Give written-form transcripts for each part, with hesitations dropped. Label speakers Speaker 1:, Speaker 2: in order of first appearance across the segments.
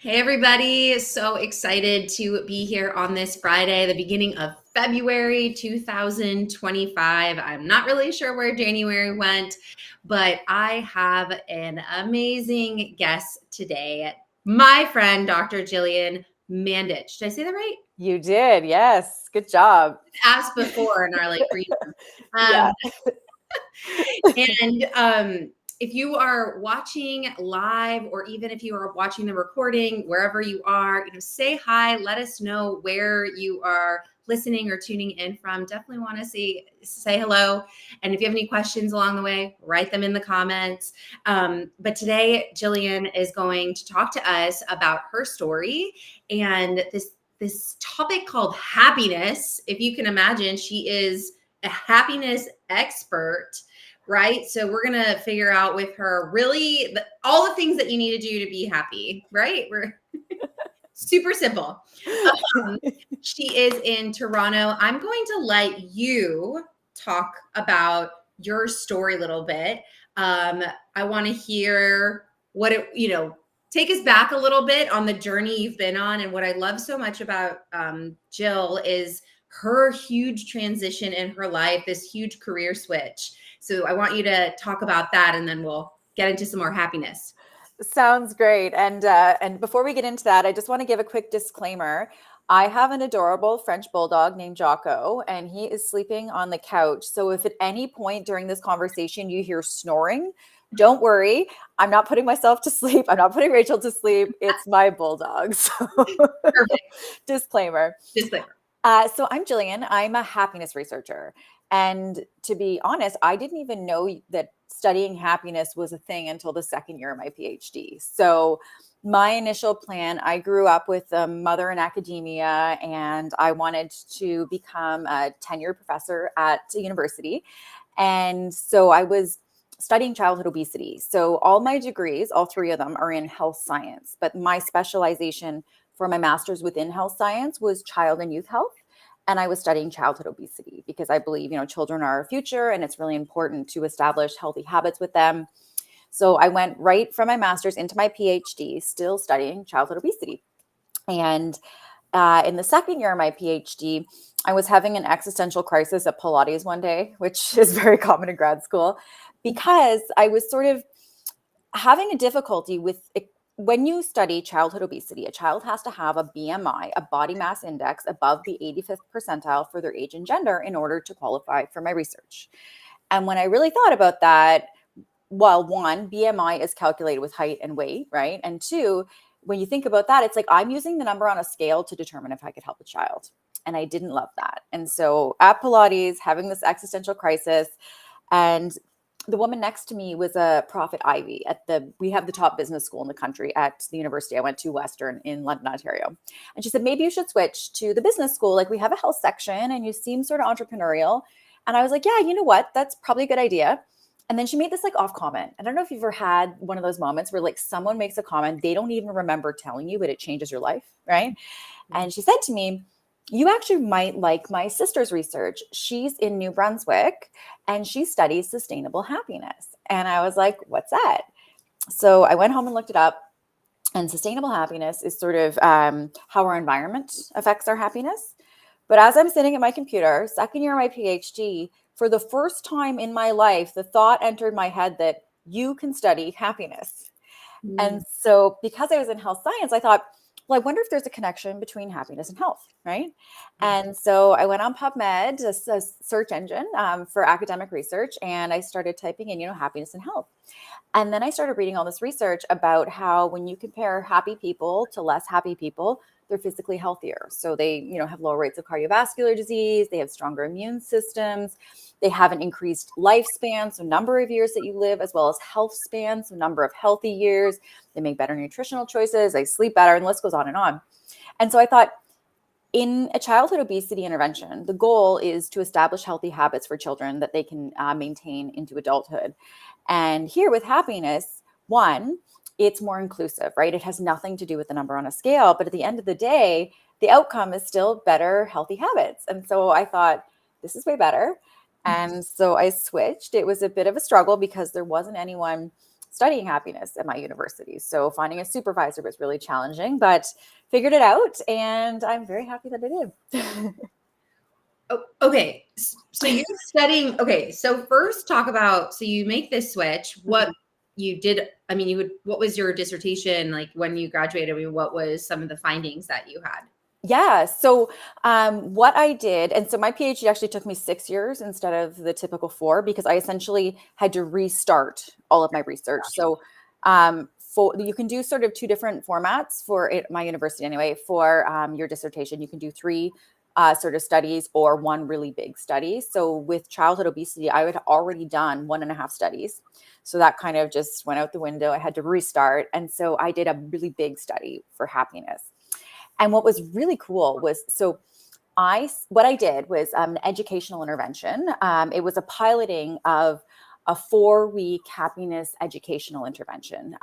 Speaker 1: Hey, everybody. So excited to be here on this Friday, the beginning of February 2025. I'm not really sure where January went, but I have an amazing guest today, my friend, Dr. Gillian Mandich. Did I say that right?
Speaker 2: You did, yes. Good job.
Speaker 1: Asked before in our brief.
Speaker 2: Yeah.
Speaker 1: Um, and if you are watching live, or even if you are watching the recording, wherever you are, say hi. Let us know where you are listening or tuning in from. Definitely want to say hello. And if you have any questions along the way, write them in the comments. But today, Gillian is going to talk to us about her story and this topic called happiness. If you can imagine, she is a happiness expert, right? So we're going to figure out with her really all the things that you need to do to be happy, right? We're super simple. She is in Toronto. I'm going to let you talk about your story a little bit. I want to hear what take us back a little bit on the journey you've been on. And what I love so much about Jill is her huge transition in her life, this huge career switch. So I want you to talk about that, and then we'll get into some more happiness.
Speaker 2: Sounds great. And before we get into that, I just want to give a quick disclaimer. I have an adorable French bulldog named Jocko, and he is sleeping on the couch. So if at any point during this conversation you hear snoring, don't worry. I'm not putting myself to sleep. I'm not putting Rachel to sleep. It's my bulldog. So
Speaker 1: Perfect.
Speaker 2: disclaimer.
Speaker 1: Disclaimer.
Speaker 2: So I'm Gillian. I'm a happiness researcher. And to be honest, I didn't even know that studying happiness was a thing until the second year of my PhD. So my initial plan, I grew up with a mother in academia, and I wanted to become a tenured professor at a university. And so I was studying childhood obesity. So all my degrees, all three of them, are in health science, but my specialization for my master's within health science was child and youth health. And I was studying childhood obesity because I believe, children are our future, and it's really important to establish healthy habits with them. So I went right from my master's into my PhD, still studying childhood obesity. And in the second year of my PhD, I was having an existential crisis at Pilates one day, which is very common in grad school, because I was sort of having a difficulty with when you study childhood obesity. A child has to have a BMI, a body mass index, above the 85th percentile for their age and gender in order to qualify for my research. And when I really thought about that, well, one, BMI is calculated with height and weight, right? And two, when you think about that, it's like I'm using the number on a scale to determine if I could help a child. And I didn't love that. And so at Pilates, having this existential crisis, and the woman next to me was a Prophet Ivy we have the top business school in the country at the university I went to, Western, in London, Ontario. And she said, maybe you should switch to the business school. Like, we have a health section and you seem sort of entrepreneurial. And I was like, yeah, you know what? That's probably a good idea. And then she made this off comment. I don't know if you've ever had one of those moments where someone makes a comment, they don't even remember telling you, but it changes your life, right? And she said to me, you actually might like my sister's research. She's in New Brunswick and she studies sustainable happiness. And I was like, what's that? So I went home and looked it up. And sustainable happiness is sort of how our environment affects our happiness. But as I'm sitting at my computer, second year of my PhD, for the first time in my life, the thought entered my head that you can study happiness. And so because I was in health science, I thought, well, I wonder if there's a connection between happiness and health, right? And so I went on PubMed, a search engine for academic research, and I started typing in, happiness and health. And then I started reading all this research about how when you compare happy people to less happy people, they're physically healthier. So they, have lower rates of cardiovascular disease, they have stronger immune systems, they have an increased lifespan, so number of years that you live, as well as health span, so number of healthy years. They make better nutritional choices, they sleep better, and the list goes on and on. And so I thought, in a childhood obesity intervention, the goal is to establish healthy habits for children that they can maintain into adulthood. And here with happiness, one, it's more inclusive, right? It has nothing to do with the number on a scale, but at the end of the day, the outcome is still better, healthy habits. And so I thought, this is way better. And so I switched. It was a bit of a struggle because there wasn't anyone studying happiness at my university. So finding a supervisor was really challenging, but figured it out, and I'm very happy that I did.
Speaker 1: Oh, okay. So you're studying. Okay. So first talk about, so you make this switch. What you did, I mean, what was your dissertation like when you graduated? I mean, what was some of the findings that you had?
Speaker 2: Yeah. So what I did, and so my PhD actually took me 6 years instead of the typical 4, because I essentially had to restart all of my research. So you can do sort of 2 different formats for it, my university anyway, for your dissertation. You can do 3 sort of studies or 1 really big study. So with childhood obesity, I had already done 1.5 studies. So that kind of just went out the window. I had to restart. And so I did a really big study for happiness. And what was really cool was, what I did was an educational intervention. It was a piloting of a 4-week happiness educational intervention.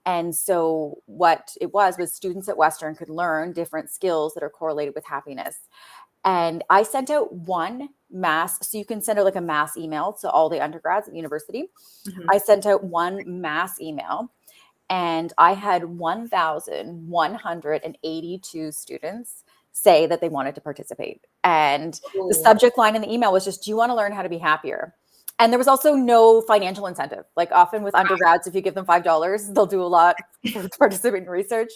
Speaker 2: And so what it was students at Western could learn different skills that are correlated with happiness. And I sent out one mass, so you can send out like a mass email to all the undergrads at the university.
Speaker 1: Mhm.
Speaker 2: I sent out one mass email, and I had 1,182 students say that they wanted to participate. And the subject line in the email was just, do you want to learn how to be happier? And there was also no financial incentive. Like often with undergrads, if you give them $5, they'll do a lot to participate in research.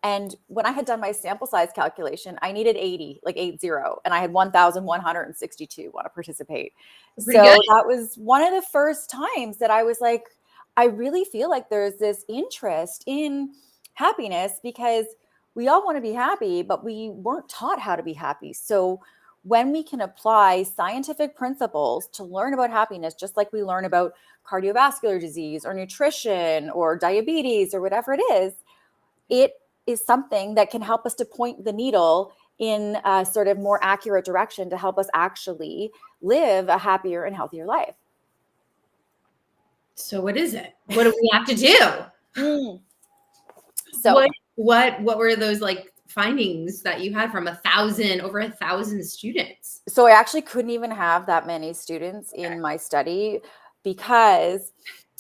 Speaker 2: And when I had done my sample size calculation, I needed 80, like 80, and I had 1,162 want to participate.
Speaker 1: Pretty
Speaker 2: So
Speaker 1: good.
Speaker 2: that was one of the first times that I was like, I really feel like there's this interest in happiness, because we all want to be happy, but we weren't taught how to be happy. So when we can apply scientific principles to learn about happiness, just like we learn about cardiovascular disease or nutrition or diabetes or whatever it is something that can help us to point the needle in a sort of more accurate direction to help us actually live a happier and healthier life.
Speaker 1: So what is it? What do we have to do?
Speaker 2: So
Speaker 1: What were those like findings that you had from over 1,000 students?
Speaker 2: So I actually couldn't even have that many students in my study, because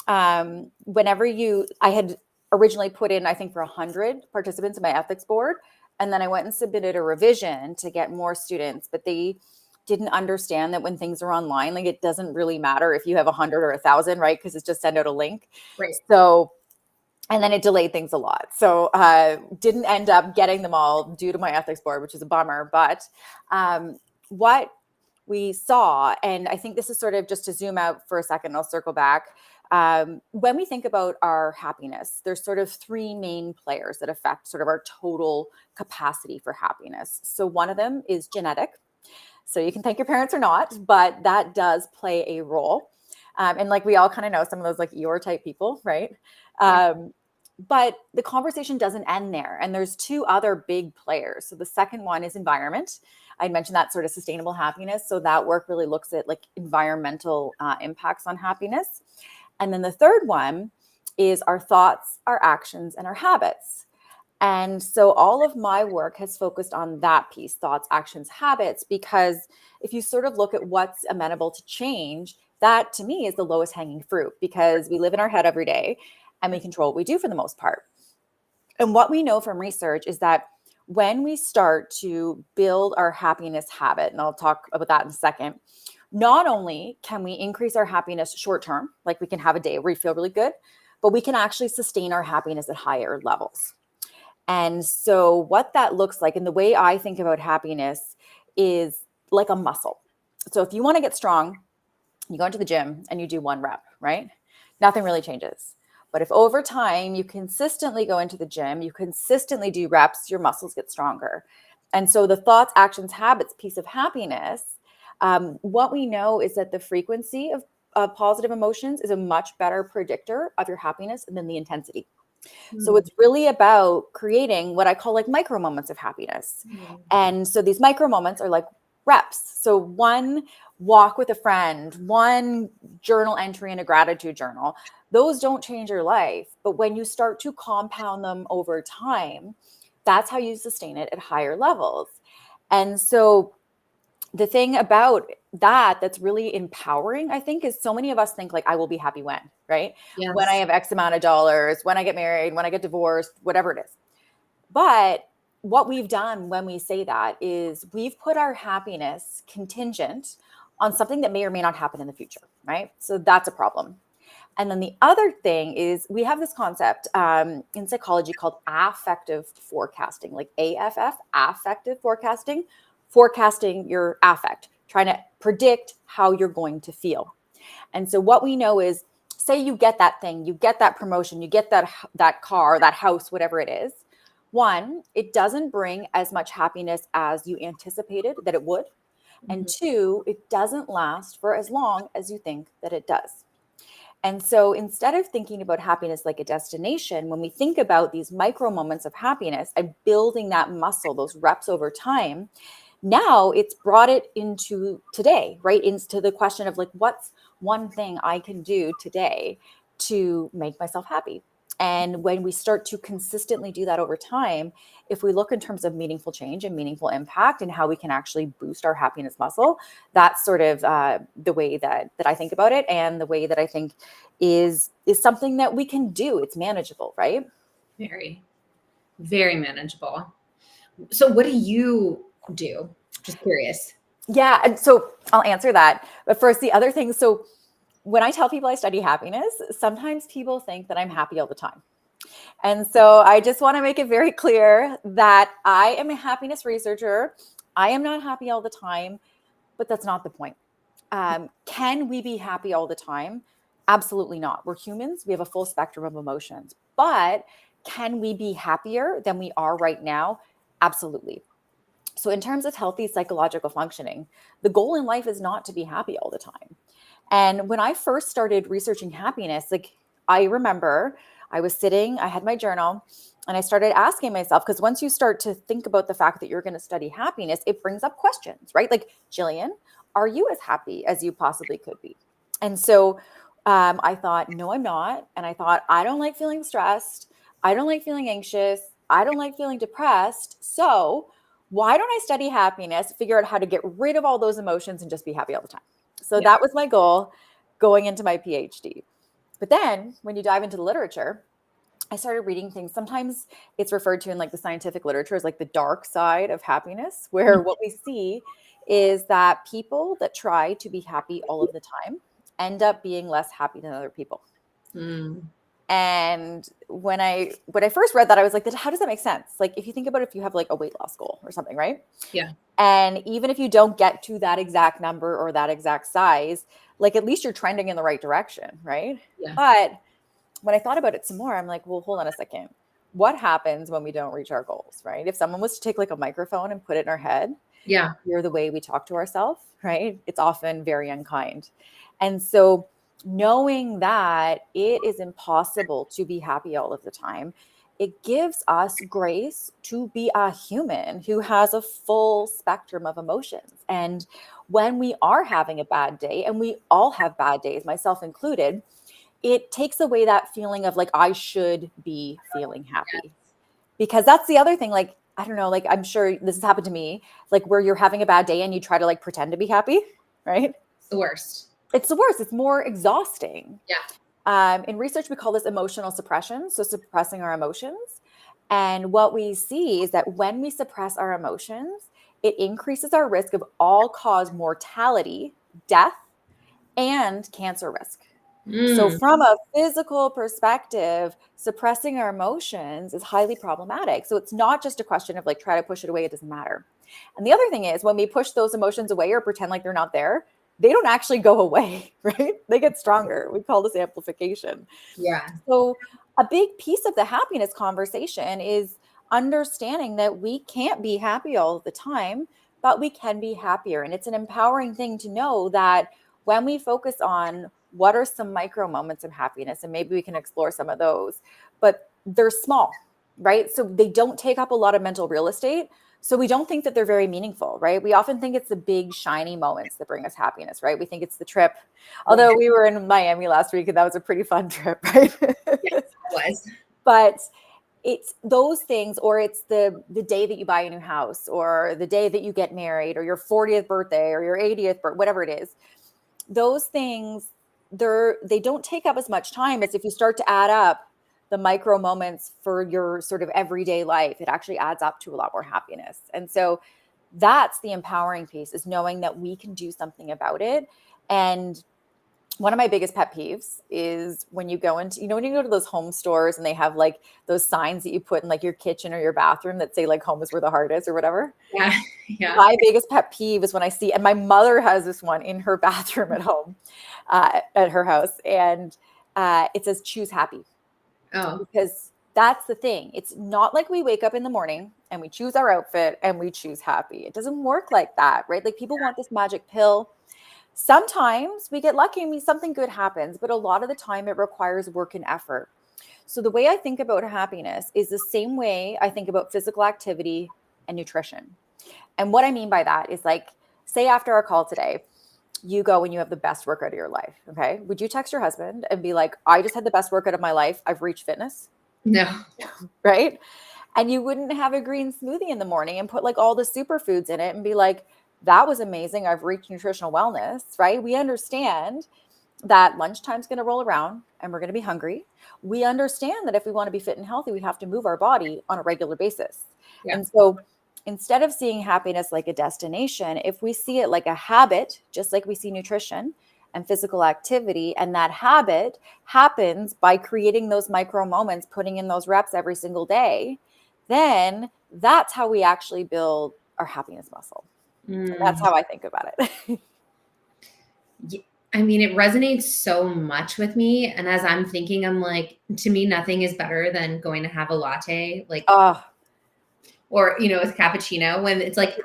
Speaker 2: whenever I had originally put in, I think, for 100 participants in my ethics board, and then I went and submitted a revision to get more students, but they didn't understand that when things are online, like it doesn't really matter if you have 100 or 1,000, right? Because it's just send out a link.
Speaker 1: Right.
Speaker 2: So, and then it delayed things a lot. So didn't end up getting them all due to my ethics board, which is a bummer. But what we saw, and I think this is sort of just to zoom out for a second, I'll circle back. When we think about our happiness, there's sort of 3 main players that affect sort of our total capacity for happiness. So one of them is genetic. So you can thank your parents or not, but that does play a role. And like we all kind of know some of those like Eeyore type people, right? But the conversation doesn't end there. And there's 2 other big players. So the second one is environment. I mentioned that sort of sustainable happiness. So that work really looks at like environmental impacts on happiness. And then the third one is our thoughts, our actions, and our habits. And so all of my work has focused on that piece, thoughts, actions, habits, because if you sort of look at what's amenable to change, that to me is the lowest hanging fruit, because we live in our head every day and we control what we do for the most part. And what we know from research is that when we start to build our happiness habit, and I'll talk about that in a second, not only can we increase our happiness short term, like we can have a day where we feel really good, but we can actually sustain our happiness at higher levels. And so what that looks like, and the way I think about happiness, is like a muscle. So if you want to get strong, you go into the gym and you do 1 rep, right? Nothing really changes. But if over time you consistently go into the gym, you consistently do reps, your muscles get stronger. And so the thoughts, actions, habits piece of happiness, what we know is that the frequency of positive emotions is a much better predictor of your happiness than the intensity. So it's really about creating what I call like micro moments of happiness. And so these micro moments are like reps. So 1 walk with a friend, 1 journal entry in a gratitude journal, those don't change your life. But when you start to compound them over time, that's how you sustain it at higher levels. And so the thing about that that's really empowering, I think, is so many of us think like, I will be happy when, right? When I
Speaker 1: Yes.
Speaker 2: have X amount of dollars, when I get married, when I get divorced, whatever it is. But what we've done when we say that is we've put our happiness contingent on something that may or may not happen in the future, right? So that's a problem. And then the other thing is we have this concept in psychology called affective forecasting, like AFF, affective forecasting, forecasting your affect, trying to predict how you're going to feel. And so what we know is, say you get that thing, you get that promotion, you get that car, that house, whatever it is. One, it doesn't bring as much happiness as you anticipated that it would. And
Speaker 1: Mhm.
Speaker 2: two, it doesn't last for as long as you think that it does. And so instead of thinking about happiness like a destination, when we think about these micro moments of happiness and building that muscle, those reps over time, now it's brought it into today, right? Into the question of like, what's one thing I can do today to make myself happy? And when we start to consistently do that over time, if we look in terms of meaningful change and meaningful impact and how we can actually boost our happiness muscle, that's sort of the way that I think about it, and the way that I think is something that we can do. It's manageable, right?
Speaker 1: Very, very manageable. So what do you do? Just curious.
Speaker 2: Yeah, and so I'll answer that. But first, the other thing. So when I tell people I study happiness, sometimes people think that I'm happy all the time. And so I just want to make it very clear that I am a happiness researcher. I am not happy all the time, but that's not the point. Can we be happy all the time? Absolutely not. We're humans. We have a full spectrum of emotions. But can we be happier than we are right now? Absolutely. So, in terms of healthy psychological functioning, the goal in life is not to be happy all the time. And when I first started researching happiness, like I remember I was sitting, I had my journal, and I started asking myself, because once you start to think about the fact that you're going to study happiness, it brings up questions, right? Like, Gillian, are you as happy as you possibly could be? And so I thought, no, I'm not. And I thought, I don't like feeling stressed. I don't like feeling anxious. I don't like feeling depressed. So why don't I study happiness, figure out how to get rid of all those emotions and just be happy all the time? So
Speaker 1: Yeah.
Speaker 2: that was my goal going into my PhD. But then when you dive into the literature, I started reading things. Sometimes it's referred to in like the scientific literature as like the dark side of happiness, where what we see is that people that try to be happy all of the time end up being less happy than other people.
Speaker 1: Mm.
Speaker 2: And when I first read that, I was like, how does that make sense? Like, if you think about it, if you have like a weight loss goal or something, right?
Speaker 1: Yeah.
Speaker 2: And even if you don't get to that exact number or that exact size, like at least you're trending in the right direction, right?
Speaker 1: Yeah.
Speaker 2: But when I thought about it some more, I'm like, well, hold on a second. What happens when we don't reach our goals, right? If someone was to take like a microphone and put it in our head,
Speaker 1: Yeah.
Speaker 2: hear the way we talk to ourselves, right? It's often very unkind. And so knowing that it is impossible to be happy all of the time, it gives us grace to be a human who has a full spectrum of emotions. And when we are having a bad day, and we all have bad days, myself included, it takes away that feeling of like, I should be feeling happy. Because that's the other thing. Like, I don't know, like, I'm sure this has happened to me, like where you're having a bad day and you try to like pretend to be happy, right?
Speaker 1: It's the worst.
Speaker 2: It's the worst. It's more exhausting.
Speaker 1: Yeah.
Speaker 2: In research, we call this emotional suppression. So suppressing our emotions. And what we see is that when we suppress our emotions, it increases our risk of all cause mortality, death, and cancer risk. So,
Speaker 1: Mm.
Speaker 2: from a physical perspective, suppressing our emotions is highly problematic. So, it's not just a question of like try to push it away, it doesn't matter. And the other thing is when we push those emotions away or pretend like they're not there, they don't actually go away, right? They get stronger. We call this amplification.
Speaker 1: Yeah.
Speaker 2: So, a big piece of the happiness conversation is understanding that we can't be happy all the time, but we can be happier. And it's an empowering thing to know that when we focus on what are some micro moments of happiness, and maybe we can explore some of those, but they're small, right? So they don't take up a lot of mental real estate. So we don't think that they're very meaningful, right? We often think it's the big shiny moments that bring us happiness, right? We think it's the trip.
Speaker 1: Yeah.
Speaker 2: Although we were in Miami last week and that was a pretty fun trip, right?
Speaker 1: Yes, it was.
Speaker 2: But it's those things, or it's the day that you buy a new house, or the day that you get married, or your 40th birthday, or your 80th birthday, whatever it is. Those things, they don't take up as much time as if you start to add up the micro moments for your sort of everyday life. It actually adds up to a lot more happiness. And so that's the empowering piece, is knowing that we can do something about it. And one of my biggest pet peeves is when you go into, when you go to those home stores and they have like those signs that you put in like your kitchen or your bathroom that say like home is where the heart is or whatever.
Speaker 1: Yeah. Yeah.
Speaker 2: My biggest pet peeve is when I see, and my mother has this one in her bathroom at home, at her house. And it says choose happy.
Speaker 1: Oh,
Speaker 2: Because that's the thing. It's not like we wake up in the morning and we choose our outfit and we choose happy. It doesn't work like that, right? Like people want this magic pill. Sometimes we get lucky and something good happens, but a lot of the time it requires work and effort. So the way I think about happiness is the same way I think about physical activity and nutrition. And what I mean by that is, like, say after our call today, you go and you have the best workout of your life. Okay. Would you text your husband and be like, I just had the best workout of my life. I've reached fitness,
Speaker 1: no.
Speaker 2: right? And you wouldn't have a green smoothie in the morning and put like all the superfoods in it and be like, that was amazing. I've reached nutritional wellness, right? We understand that lunchtime's going to roll around and we're going to be hungry. We understand that if we want to be fit and healthy, we have to move our body on a regular basis.
Speaker 1: Yeah.
Speaker 2: And so instead of seeing happiness like a destination, if we see it like a habit, just like we see nutrition and physical activity, and that habit happens by creating those micro moments, putting in those reps every single day, then that's how we actually build our happiness muscle. And that's how I think about it.
Speaker 1: I mean, it resonates so much with me. And as I'm thinking, I'm like, to me, nothing is better than going to have a latte, like,
Speaker 2: Oh,
Speaker 1: or, with cappuccino when it's like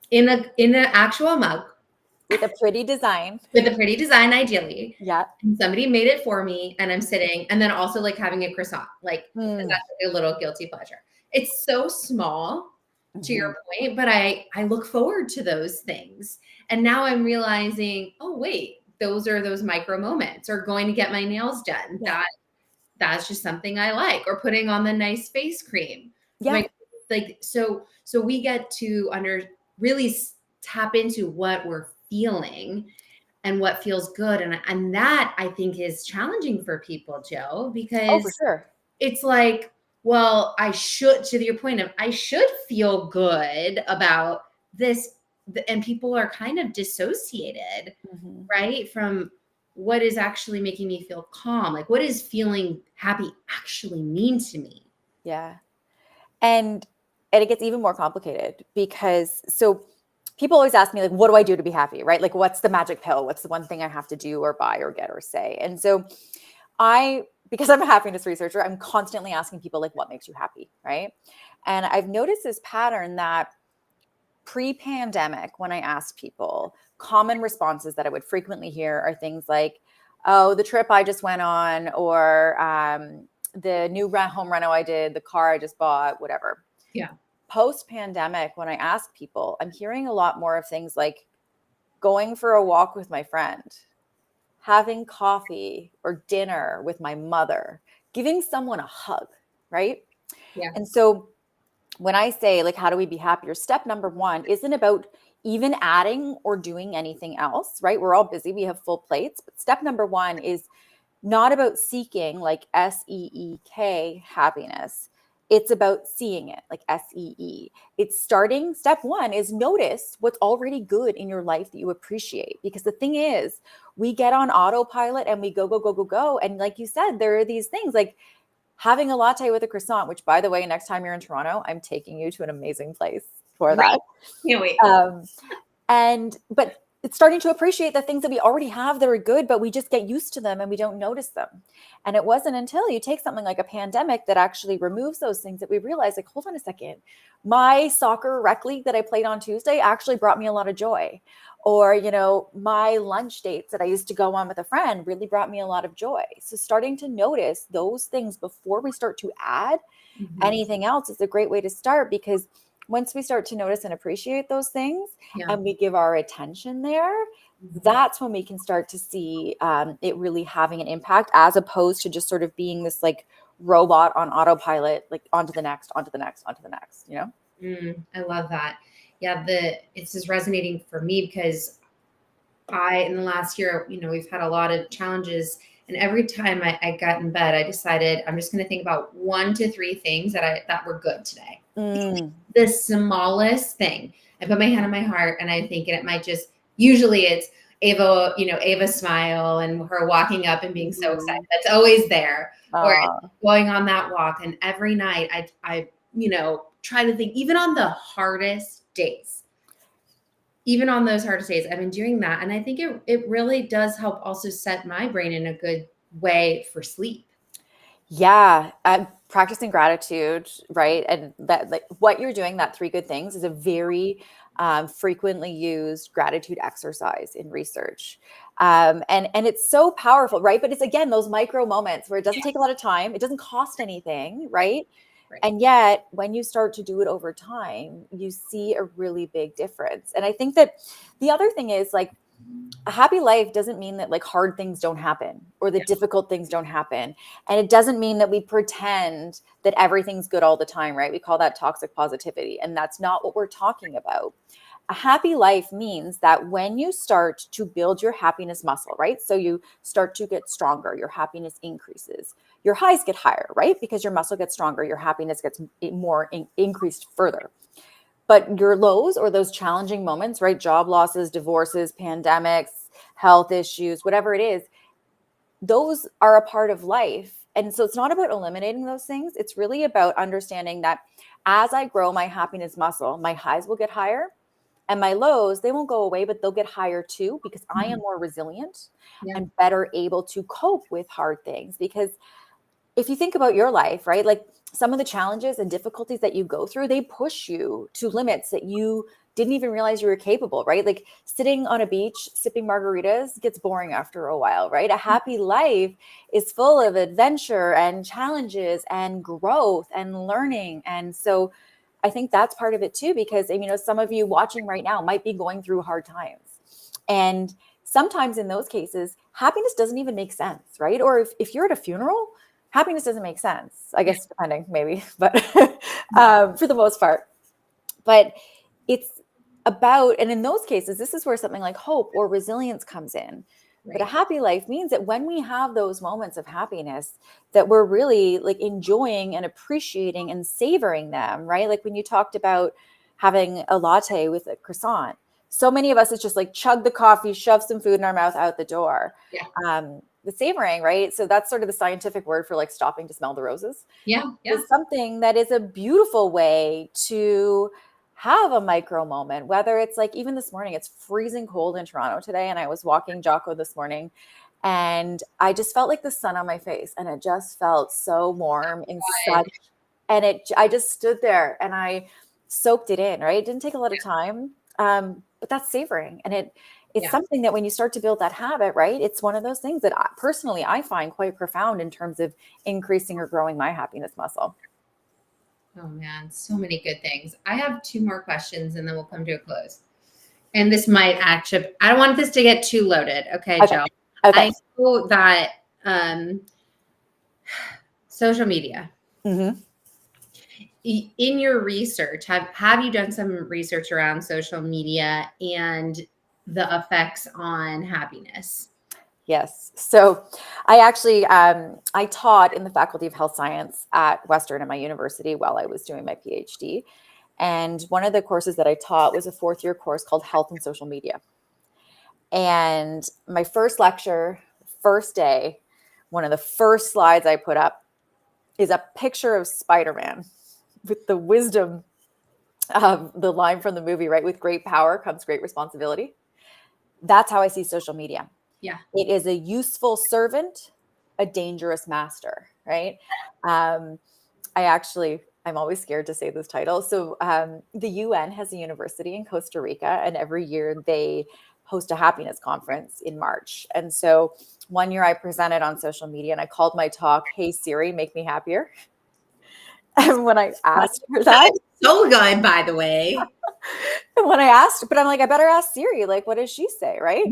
Speaker 1: in an actual mug
Speaker 2: with a pretty design.
Speaker 1: with a pretty design, ideally.
Speaker 2: Yeah.
Speaker 1: And somebody made it for me and I'm sitting, and then also like having a croissant, like, because that's like a little guilty pleasure. It's so small, to your point, but I look forward to those things. And now I'm realizing, oh wait, those are those micro moments, or going to get my nails done.
Speaker 2: Yeah.
Speaker 1: That's just something I like, or putting on the nice face cream.
Speaker 2: Yeah.
Speaker 1: Like, so we get to really tap into what we're feeling and what feels good. And that I think is challenging for people, Joe, because
Speaker 2: Oh, for sure.
Speaker 1: it's like, well, to your point of, I should feel good about this. And people are kind of dissociated, right, from what is actually making me feel calm. Like, what does feeling happy actually mean to me?
Speaker 2: Yeah. And it gets even more complicated because, so people always ask me, like, what do I do to be happy, right? Like, what's the magic pill? What's the one thing I have to do or buy or get or say? And so because I'm a happiness researcher, I'm constantly asking people, like, what makes you happy, right? And I've noticed this pattern that pre-pandemic, when I asked people, common responses that I would frequently hear are things like, oh, the trip I just went on, or the new home reno I did, the car I just bought, whatever.
Speaker 1: Yeah.
Speaker 2: Post-pandemic, when I ask people, I'm hearing a lot more of things like going for a walk with my friend, having coffee or dinner with my mother, giving someone a hug, right?
Speaker 1: Yeah.
Speaker 2: And so when I say, like, how do we be happier? Step number one isn't about even adding or doing anything else, right? We're all busy. We have full plates. But step number one is not about seeking, like, SEEK happiness. It's about seeing it, like SEE. It's starting. Step one is notice what's already good in your life that you appreciate. Because the thing is, we get on autopilot and we go, go, go, go, go. And like you said, there are these things like having a latte with a croissant, which, by the way, next time you're in Toronto, I'm taking you to an amazing place for that.
Speaker 1: Can't wait.
Speaker 2: But it's starting to appreciate the things that we already have that are good, but we just get used to them and we don't notice them. And it wasn't until you take something like a pandemic that actually removes those things that we realize, like, hold on a second, my soccer rec league that I played on Tuesday actually brought me a lot of joy. Or, my lunch dates that I used to go on with a friend really brought me a lot of joy. So starting to notice those things before we start to add anything else is a great way to start, because once we start to notice and appreciate those things and we give our attention there, that's when we can start to see it really having an impact, as opposed to just sort of being this like robot on autopilot, like onto the next, onto the next, onto the next, you know?
Speaker 1: I love that. Yeah, it's just resonating for me because in the last year, we've had a lot of challenges. And every time I got in bed, I decided I'm just going to think about 1 to 3 things that were good today. The smallest thing. I put my hand on my heart and I think it might usually it's Ava smile and her walking up and being so excited. That's always there. Or going on that walk. And every night I try to think, even on the hardest days, even on those hardest days, I've been doing that. And I think it really does help also set my brain in a good way for sleep.
Speaker 2: Yeah. Practicing gratitude, right? And that, like, what you're doing, that 3 good things, is a very frequently used gratitude exercise in research. And it's so powerful, right? But it's, again, those micro moments where it doesn't take a lot of time. It doesn't cost anything, right? And yet when you start to do it over time, you see a really big difference. And I think that the other thing is, like, a happy life doesn't mean that, like, hard things don't happen or that difficult things don't happen. And it doesn't mean that we pretend that everything's good all the time, right? We call that toxic positivity. And that's not what we're talking about. A happy life means that when you start to build your happiness muscle, right? So you start to get stronger, your happiness increases, your highs get higher, right? Because your muscle gets stronger, your happiness gets more increased further. But your lows, or those challenging moments, right? Job losses, divorces, pandemics, health issues, whatever it is, those are a part of life. And so it's not about eliminating those things. It's really about understanding that as I grow my happiness muscle, my highs will get higher and my lows, they won't go away, but they'll get higher too, because I am more resilient and better able to cope with hard things. Because if you think about your life, right, like, some of the challenges and difficulties that you go through, they push you to limits that you didn't even realize you were capable, right? Like, sitting on a beach, sipping margaritas gets boring after a while, right? A happy life is full of adventure and challenges and growth and learning. And so I think that's part of it too, because, some of you watching right now might be going through hard times. And sometimes in those cases, happiness doesn't even make sense, right? Or if you're at a funeral, happiness doesn't make sense, I guess, depending maybe, but for the most part. But it's about, and in those cases, this is where something like hope or resilience comes in. But a happy life means that when we have those moments of happiness, that we're really, like, enjoying and appreciating and savoring them, right? Like when you talked about having a latte with a croissant, so many of us, it's just like chug the coffee, shove some food in our mouth, out the door. The savoring, right? So that's sort of the scientific word for, like, stopping to smell the roses. Is something that is a beautiful way to have a micro moment, whether it's, like, even this morning, it's freezing cold in Toronto today. And I was walking Jocko this morning and I just felt like the sun on my face, and it just felt so warm inside. And I just stood there and I soaked it in, right? It didn't take a lot of time. But that's savoring. And it's something that when you start to build that habit, right, it's one of those things that I find quite profound in terms of increasing or growing my happiness muscle.
Speaker 1: Oh man, so many good things. I have 2 more questions and then we'll come to a close. And this might actually, I don't want this to get too loaded. Okay, Jill.
Speaker 2: Okay.
Speaker 1: I know that social media, in your research, have you done some research around social media and the effects on happiness?
Speaker 2: Yes. So I actually, I taught in the Faculty of Health Science at Western at my university while I was doing my PhD. And one of the courses that I taught was a 4th-year course called Health and Social Media. And my first lecture, first day, one of the first slides I put up is a picture of Spider-Man with the wisdom of the line from the movie, right? With great power comes great responsibility. That's how I see social media. It is a useful servant, a dangerous master, right? I'm always scared to say this title. So the UN has a university in Costa Rica, and every year they host a happiness conference in March. And so one year I presented on social media and I called my talk, "Hey Siri, make me happier." And when I asked her that,
Speaker 1: so good, by the way.
Speaker 2: And when I asked, but I'm like, I better ask Siri, like, what does she say, right?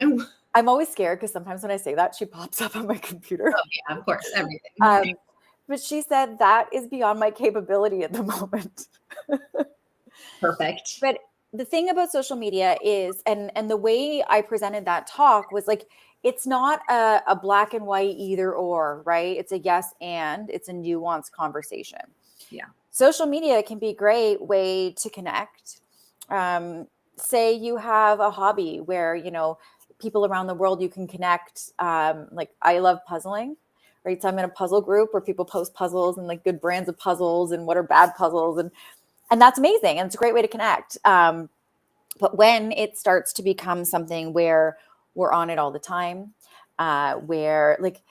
Speaker 1: Yeah.
Speaker 2: I'm always scared because sometimes when I say that, she pops up on my computer.
Speaker 1: Oh yeah, of course, everything.
Speaker 2: But she said that is beyond my capability at the moment.
Speaker 1: Perfect.
Speaker 2: But the thing about social media is, and the way I presented that talk was like, it's not a black and white either or, right? It's a yes and it's a nuanced conversation.
Speaker 1: Yeah.
Speaker 2: Social media can be a great way to connect. Say you have a hobby where, people around the world you can connect. Like I love puzzling, right? So I'm in a puzzle group where people post puzzles and like good brands of puzzles and what are bad puzzles. And that's amazing. And it's a great way to connect. But when it starts to become something where we're on it all the time, where like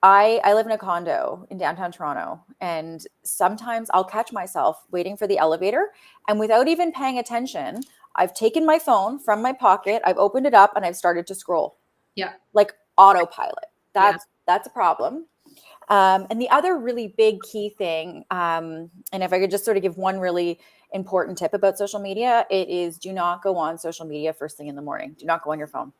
Speaker 2: I live in a condo in downtown Toronto, and sometimes I'll catch myself waiting for the elevator, and without even paying attention, I've taken my phone from my pocket, I've opened it up, and I've started to scroll.
Speaker 1: Yeah.
Speaker 2: Like autopilot.
Speaker 1: Yeah.
Speaker 2: That's a problem. And the other really big key thing, and if I could just sort of give one really important tip about social media, it is do not go on social media first thing in the morning. Do not go on your phone.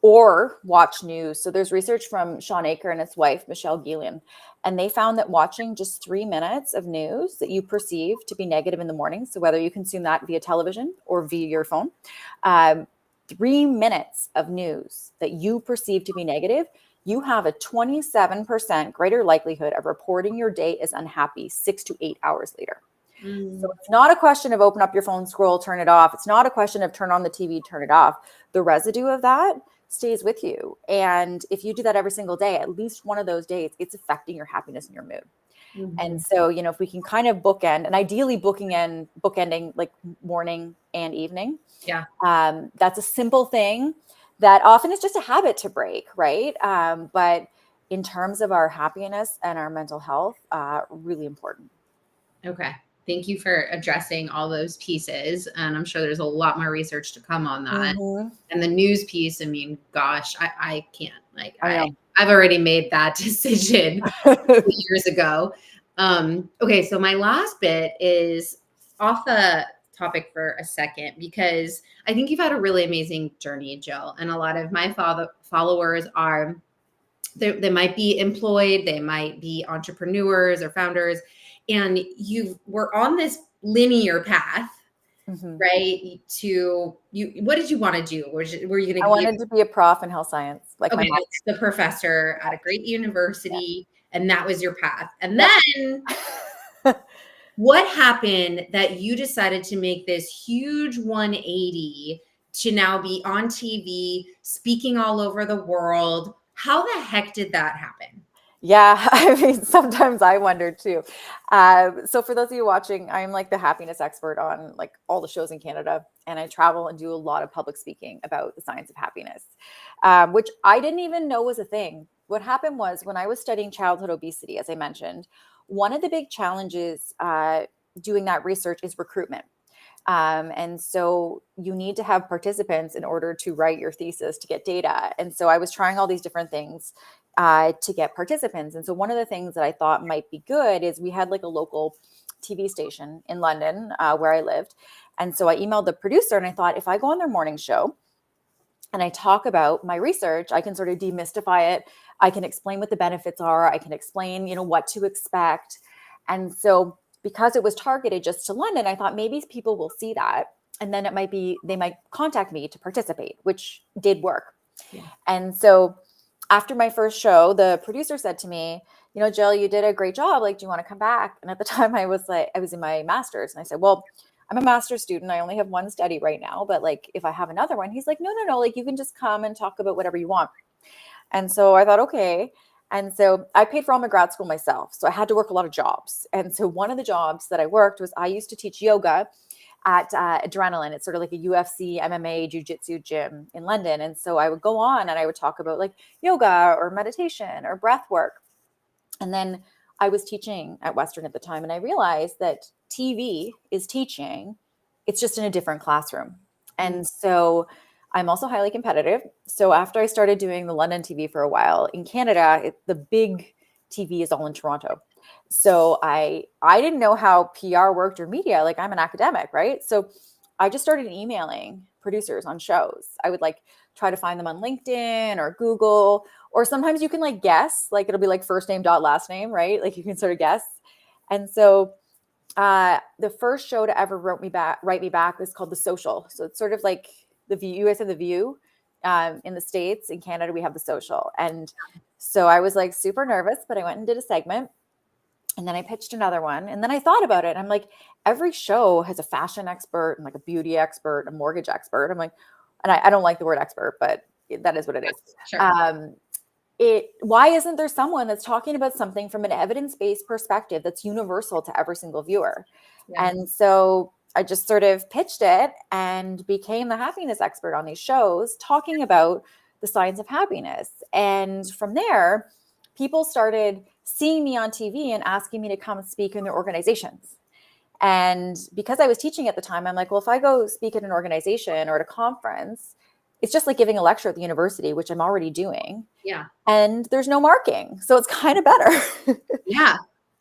Speaker 2: Or watch news. So there's research from Sean Aker and his wife, Michelle Gillian, and they found that watching just 3 minutes of news that you perceive to be negative in the morning, so whether you consume that via television or via your phone, 3 minutes of news that you perceive to be negative, you have a 27% greater likelihood of reporting your day as unhappy 6 to 8 hours later. So it's not a question of open up your phone, scroll, turn it off. It's not a question of turn on the TV, turn it off. The residue of that stays with you. And if you do that every single day, at least one of those days, it's affecting your happiness and your mood. And so, if we can kind of bookend, and ideally bookending like morning and evening.
Speaker 1: Yeah.
Speaker 2: That's a simple thing that often is just a habit to break, right? But in terms of our happiness and our mental health, really important.
Speaker 1: Okay. Thank you for addressing all those pieces. And I'm sure there's a lot more research to come on that.
Speaker 2: Mm-hmm.
Speaker 1: And the news piece, I mean, gosh, I can't. Like
Speaker 2: I know.
Speaker 1: I've already made that decision years ago. Okay, so my last bit is off the topic for a second because I think you've had a really amazing journey, Jill. And a lot of my followers are they might be employed, they might be entrepreneurs or founders, and you were on this linear path,
Speaker 2: Mm-hmm.
Speaker 1: right? To you, what did you want to do? Were you going
Speaker 2: I
Speaker 1: to be
Speaker 2: wanted to be a prof in health science, like my
Speaker 1: okay?
Speaker 2: mom.
Speaker 1: That's the professor at a great university, and that was your path. And
Speaker 2: Yep.
Speaker 1: then what happened that you decided to make this huge 180 to now be on TV, speaking all over the world? How the heck did that happen?
Speaker 2: Yeah, I mean, sometimes I wonder too. So for those of you watching, I'm like the happiness expert on like all the shows in Canada, and I travel and do a lot of public speaking about the science of happiness, which I didn't even know was a thing. What happened was when I was studying childhood obesity, as I mentioned, one of the big challenges doing that research is recruitment. And so you need to have participants in order to write your thesis to get data. And so I was trying all these different things to get participants. And so one of the things that I thought might be good is we had like a local TV station in London where I lived. And so I emailed the producer and I thought if I go on their morning show and I talk about my research, I can sort of demystify it. I can explain what the benefits are. I can explain, what to expect. And so because it was targeted just to London, I thought maybe people will see that. And then they might contact me to participate, which did work.
Speaker 1: Yeah.
Speaker 2: And so after my first show, the producer said to me, Jill, you did a great job. Like, do you want to come back? And at the time I was in my master's and I said, well, I'm a master's student. I only have one study right now, but like, if I have another one, he's like, no, like you can just come and talk about whatever you want. And so I thought, okay. And so I paid for all my grad school myself. So I had to work a lot of jobs. And so one of the jobs that I worked was I used to teach yoga at Adrenaline. It's sort of like a UFC, MMA, jiu-jitsu gym in London. And so I would go on and I would talk about like yoga or meditation or breath work. And then I was teaching at Western at the time. And I realized that TV is teaching. It's just in a different classroom. And so I'm also highly competitive. So after I started doing the London TV for a while, in Canada, the big TV is all in Toronto. So I didn't know how PR worked or media. Like I'm an academic, right? So I just started emailing producers on shows. I would like try to find them on LinkedIn or Google, or sometimes you can like guess, like it'll be like first name dot last name, right? Like you can sort of guess. And so the first show to ever write me back was called The Social. So it's sort of like The View. You guys have The View in the States. In Canada, we have The Social. And so I was like super nervous, but I went and did a segment. And then I pitched another one. And then I thought about it. I'm like, every show has a fashion expert and like a beauty expert, a mortgage expert. I'm like, and I don't like the word expert, but that is what it is.
Speaker 1: Sure.
Speaker 2: Why isn't there someone that's talking about something from an evidence-based perspective that's universal to every single viewer? Yeah. And so I just sort of pitched it and became the happiness expert on these shows, talking about the science of happiness. And from there, people started seeing me on TV and asking me to come speak in their organizations. And because I was teaching at the time, I'm like, well, if I go speak at an organization or at a conference, it's just like giving a lecture at the university, which I'm already doing.
Speaker 1: Yeah.
Speaker 2: And there's no marking. So it's kind of better.
Speaker 1: Yeah.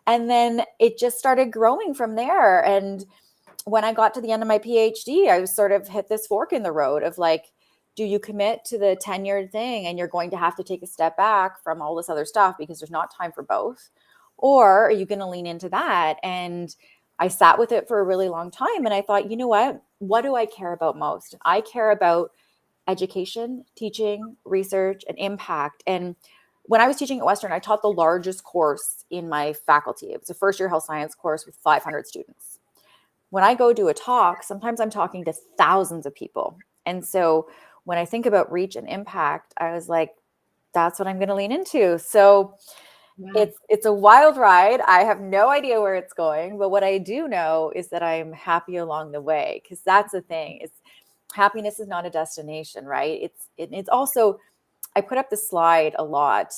Speaker 2: And then it just started growing from there. And when I got to the end of my PhD, I was sort of hit this fork in the road of like, do you commit to the tenured thing and you're going to have to take a step back from all this other stuff because there's not time for both? Or are you going to lean into that? And I sat with it for a really long time. And I thought, you know what do I care about most? I care about education, teaching, research, and impact. And when I was teaching at Western, I taught the largest course in my faculty. It was a first-year health science course with 500 students. When I go do a talk, sometimes I'm talking to thousands of people. And so when I think about reach and impact, I was like, that's what I'm going to lean into. So it's a wild ride. I have no idea where it's going, but what I do know is that I'm happy along the way, because that's the thing. Happiness is not a destination, right? It's also, I put up this slide a lot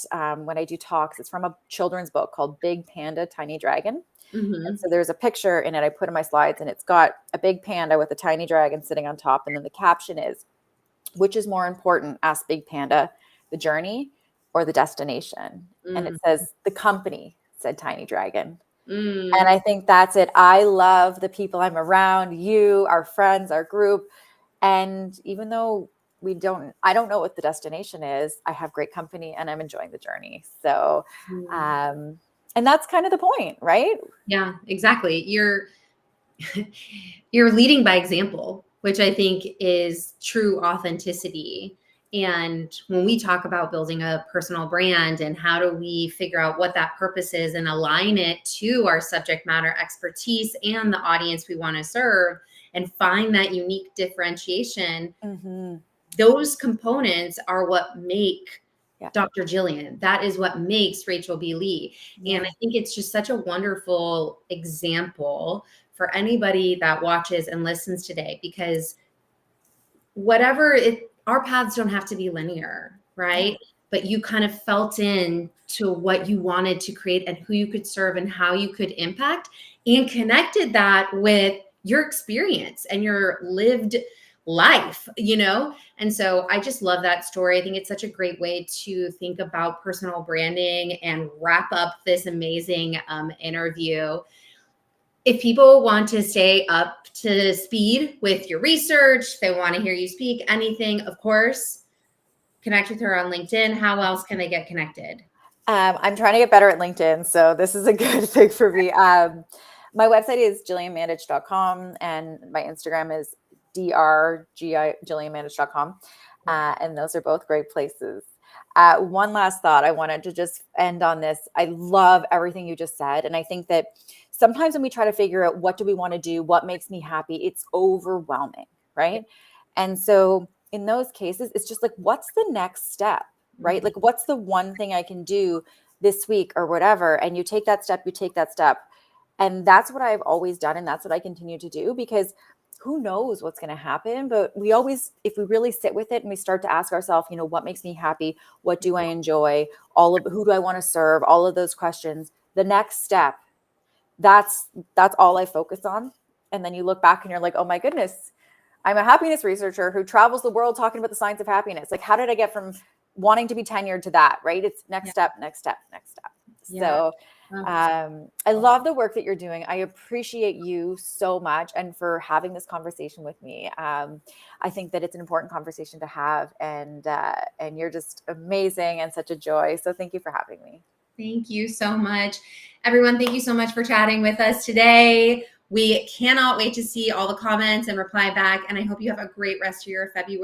Speaker 2: when I do talks. It's from a children's book called Big Panda, Tiny Dragon. Mm-hmm. And so there's a picture in it I put in my slides, and it's got a big panda with a tiny dragon sitting on top. And then the caption is, which is more important, asked Big Panda, the journey or the destination? Mm. And it says, the company, said Tiny Dragon. Mm. And I think that's it. I love the people I'm around, you, our friends, our group. And even though I don't know what the destination is, I have great company and I'm enjoying the journey. So, and that's kind of the point, right?
Speaker 1: Yeah, exactly. You're leading by example, which I think is true authenticity. And when we talk about building a personal brand and how do we figure out what that purpose is and align it to our subject matter expertise and the audience we want to serve and find that unique differentiation, those components are what make Dr. Gillian. That is what makes Rachel B. Lee. Yeah. And I think it's just such a wonderful example for anybody that watches and listens today, because our paths don't have to be linear, right? Yeah. But you kind of felt in to what you wanted to create and who you could serve and how you could impact, and connected that with your experience and your lived life, And so I just love that story. I think it's such a great way to think about personal branding and wrap up this amazing interview. If people want to stay up to speed with your research, they want to hear you speak, anything, of course, connect with her on LinkedIn. How else can they get connected?
Speaker 2: I'm trying to get better at LinkedIn, so this is a good thing for me. My website is gillianmandich.com, and my Instagram is gillianmandich.com. And those are both great places. One last thought. I wanted to just end on this. I love everything you just said. And I think that sometimes when we try to figure out what do we want to do, what makes me happy, it's overwhelming, right? And so in those cases, it's just like, what's the next step, right? Like, what's the one thing I can do this week or whatever? And you take that step, And that's what I've always done. And that's what I continue to do, because who knows what's going to happen? But we always, if we really sit with it and we start to ask ourselves, what makes me happy? What do I enjoy? Who do I want to serve? All of those questions. The next step, that's all I focus on. And then you look back and you're like, oh my goodness, I'm a happiness researcher who travels the world talking about the science of happiness. Like, how did I get from wanting to be tenured to that? Right? It's next step.
Speaker 1: Yeah.
Speaker 2: So I love the work that you're doing. I appreciate you so much and for having this conversation with me. I think that it's an important conversation to have, and you're just amazing and such a joy. So thank you for having me.
Speaker 1: Thank you so much. Everyone, thank you so much for chatting with us today. We cannot wait to see all the comments and reply back, and I hope you have a great rest of your February.